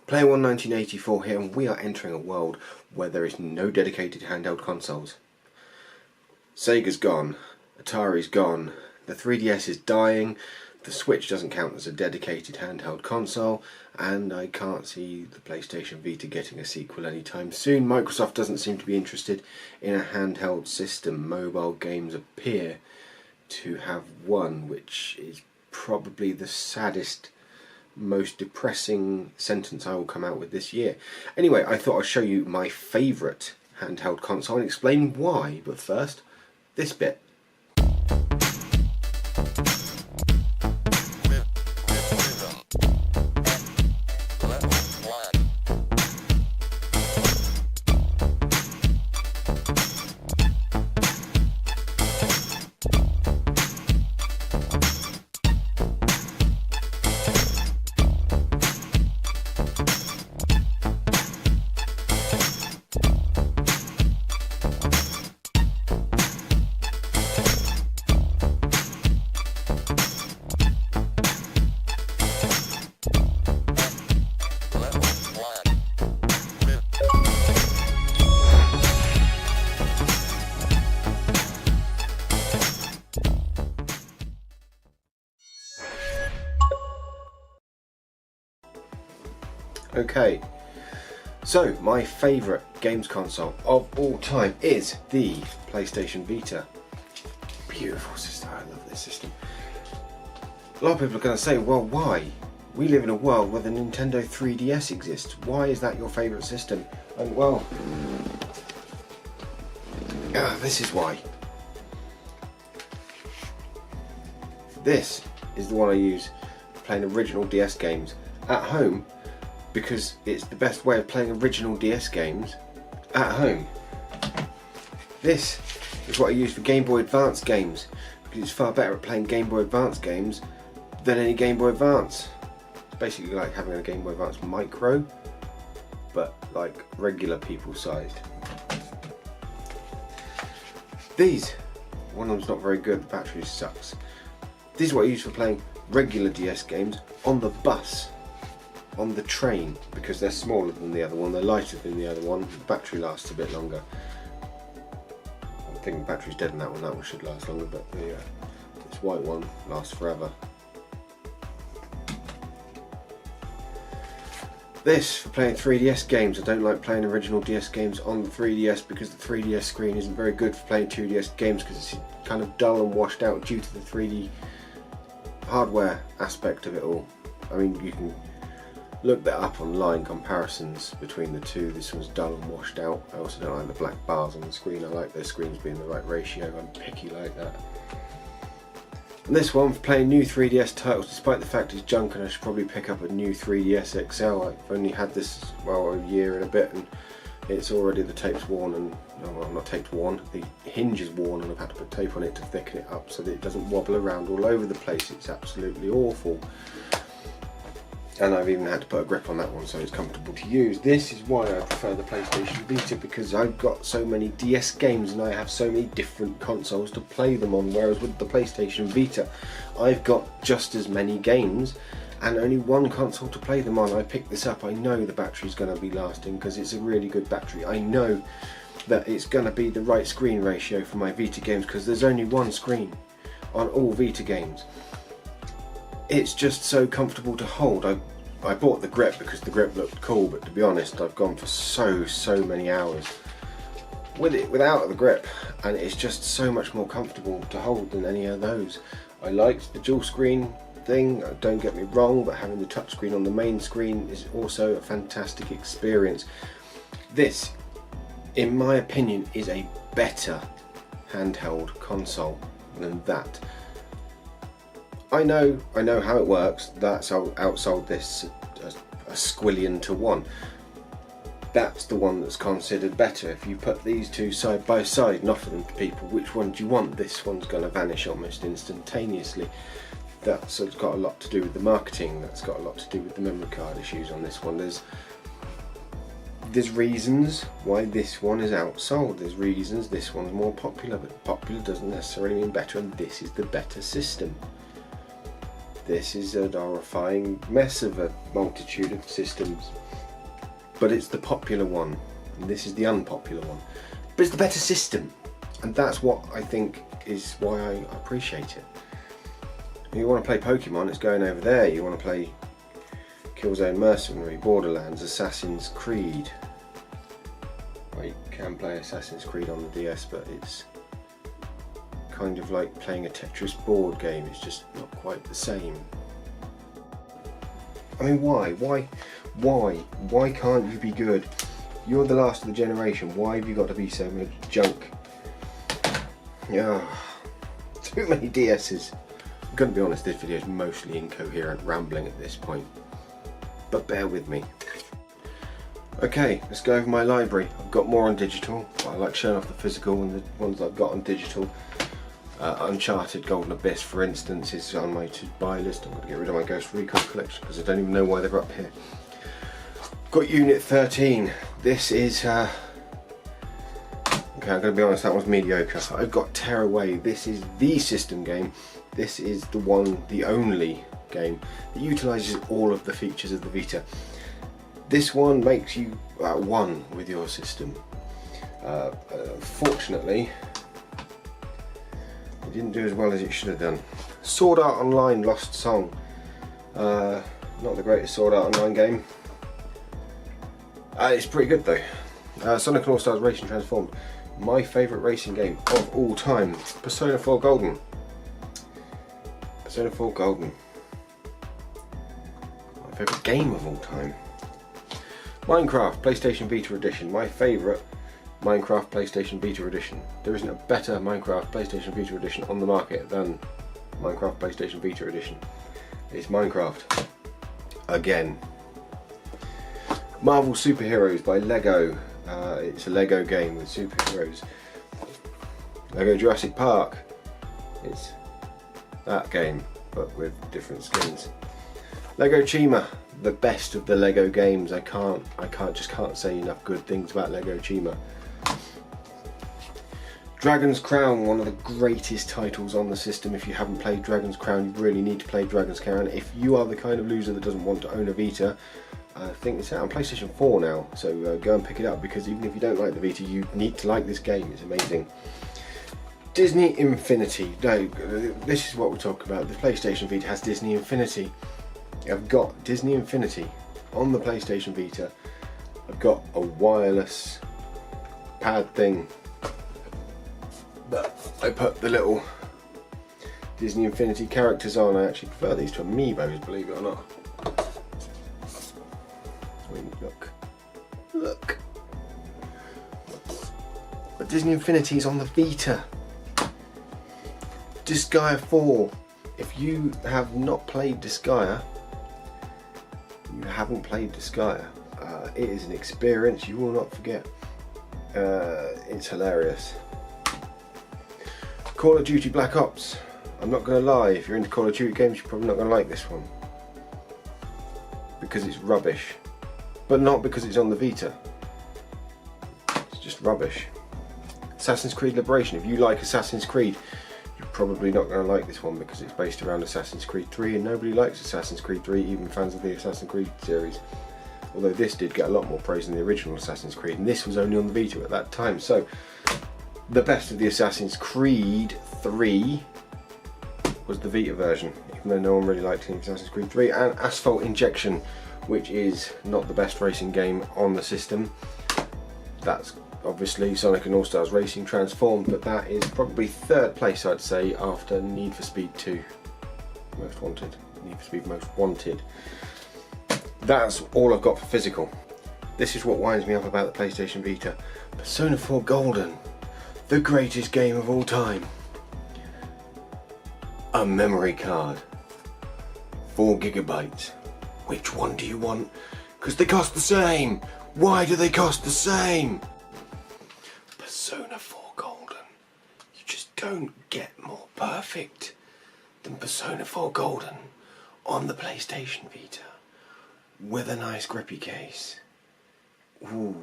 Player 1 1984 here, and we are entering a world where there is no dedicated handheld consoles. Sega's gone, Atari's gone, the 3DS is dying, the Switch doesn't count as a dedicated handheld console, and I can't see the Playstation Vita getting a sequel anytime soon. Microsoft doesn't seem to be interested in a handheld system. Mobile games appear to have one, which is probably the saddest, most depressing sentence I will come out with this year. Anyway, I thought I'd show you my favourite handheld console and explain why, but first, this bit. Okay, so my favourite games console of all time is the PlayStation Vita. Beautiful system, I love this system. A lot of people are going to say, well, why? We live in a world where the Nintendo 3DS exists. Why is that your favourite system? And well, this is why. This is the one I use for playing original DS games at home, because it's the best way of playing original DS games at home. This is what I use for Game Boy Advance games, because it's far better at playing Game Boy Advance games than any Game Boy Advance. It's basically like having a Game Boy Advance Micro, but like regular people sized. These, one of them's not very good, the battery sucks. This is what I use for playing regular DS games on the bus, on the train, because they're smaller than the other one, they're lighter than the other one, the battery lasts a bit longer. I think the battery's dead in that one should last longer, but there you go. This white one lasts forever. This for playing 3DS games. I don't like playing original DS games on the 3DS because the 3DS screen isn't very good for playing 2DS games, because it's kind of dull and washed out due to the 3D hardware aspect of it all. I mean, you can look that up online, comparisons between the two. This one's dull and washed out. I also don't like the black bars on the screen. I like those screens being the right ratio. I'm picky like that. And this one for playing new 3DS titles, despite the fact it's junk and I should probably pick up a new 3DS XL. I've only had this, well, a year and a bit, and it's already, the tape's worn, and no, not tape's worn, the hinge is worn, and I've had to put tape on it to thicken it up so that it doesn't wobble around all over the place. It's absolutely awful. And I've even had to put a grip on that one so it's comfortable to use. This is why I prefer the PlayStation Vita, because I've got so many DS games and I have so many different consoles to play them on, whereas with the PlayStation Vita I've got just as many games and only one console to play them on. I picked this up, I know the battery's going to be lasting because it's a really good battery. I know that it's going to be the right screen ratio for my Vita games because there's only one screen on all Vita games. It's just so comfortable to hold. I bought the grip because the grip looked cool, but to be honest, I've gone for so many hours with it without the grip, and it's just so much more comfortable to hold than any of those. I liked the dual screen thing, don't get me wrong, but having the touchscreen on the main screen is also a fantastic experience. This, in my opinion, is a better handheld console than that. I know how it works. That's how outsold this a squillion to one. That's the one that's considered better. If you put these two side by side and offer them to people, which one do you want? This one's going to vanish almost instantaneously. That's got a lot to do with the marketing. That's got a lot to do with the memory card issues on this one. There's reasons why this one is outsold. There's reasons this one's more popular, but popular doesn't necessarily mean better, and this is the better system. This is a horrifying mess of a multitude of systems. But it's the popular one, and this is the unpopular one. But it's the better system, and that's what I think is why I appreciate it. If you want to play Pokemon, it's going over there. You want to play Killzone Mercenary, Borderlands, Assassin's Creed. Well, you can play Assassin's Creed on the DS, but it's kind of like playing a Tetris board game. It's just not quite the same. I mean, why? Why can't you be good? You're the last of the generation. Why have you got to be so much junk? Yeah, too many DS's. I'm going to be honest, this video is mostly incoherent rambling at this point, but bear with me. Okay, let's go over my library. I've got more on digital. I like showing off the physical and the ones I've got on digital. Uncharted Golden Abyss, for instance, is on my to-buy list. I'm going to get rid of my Ghost Recon collection because I don't even know why they're up here. Got Unit 13. This is okay, I'm going to be honest, that one's mediocre. I've got Tearaway. This is the system game. This is the one, the only game that utilises all of the features of the Vita. This one makes you one with your system. Fortunately, it didn't do as well as it should have done. Sword Art Online Lost Song. Not the greatest Sword Art Online game. It's pretty good though. Sonic All-Stars Racing Transformed. My favourite racing game of all time. Persona 4 Golden. Persona 4 Golden. My favourite game of all time. Minecraft PlayStation Vita Edition. My favourite Minecraft PlayStation Vita Edition. There isn't a better Minecraft PlayStation Vita Edition on the market than Minecraft PlayStation Vita Edition. It's Minecraft. Again. Marvel Superheroes by Lego. It's a Lego game with superheroes. Lego Jurassic Park. It's that game, but with different skins. Lego Chima, the best of the Lego games. I just can't say enough good things about Lego Chima. Dragon's Crown, one of the greatest titles on the system. If you haven't played Dragon's Crown, you really need to play Dragon's Crown. If you are the kind of loser that doesn't want to own a Vita, I think it's out on PlayStation 4 now, so go and pick it up, because even if you don't like the Vita, you need to like this game. It's amazing. Disney Infinity. No, this is what we're talking about. The PlayStation Vita has Disney Infinity. I've got Disney Infinity on the PlayStation Vita. I've got a wireless pad thing, but I put the little Disney Infinity characters on. I actually prefer these to amiibos, believe it or not. I mean, look. But Disney Infinity is on the Vita. Disgaea 4. If you have not played Disgaea, you haven't played Disgaea. It is an experience you will not forget. It's hilarious. Call of Duty Black Ops. I'm not going to lie, if you're into Call of Duty games, you're probably not going to like this one, because it's rubbish. But not because it's on the Vita. It's just rubbish. Assassin's Creed Liberation. If you like Assassin's Creed, you're probably not going to like this one, because it's based around Assassin's Creed 3, and nobody likes Assassin's Creed 3, even fans of the Assassin's Creed series. Although this did get a lot more praise than the original Assassin's Creed, and this was only on the Vita at that time. So, the best of the Assassin's Creed 3 was the Vita version, even though no one really liked Assassin's Creed 3, and Asphalt Injection, which is not the best racing game on the system. That's obviously Sonic and All-Stars Racing Transformed, but that is probably third place, I'd say, after Need for Speed 2. Most Wanted. Need for Speed Most Wanted. That's all I've got for physical. This is what winds me up about the PlayStation Vita. Persona 4 Golden. The greatest game of all time. A memory card. 4 gigabytes. Which one do you want? Because they cost the same. Why do they cost the same? Persona 4 Golden. You just don't get more perfect than Persona 4 Golden on the PlayStation Vita with a nice grippy case. Ooh.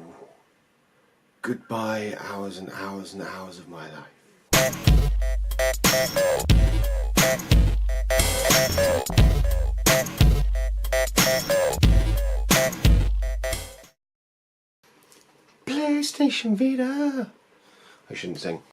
Goodbye hours and hours and hours of my life. PlayStation Vita. I shouldn't sing.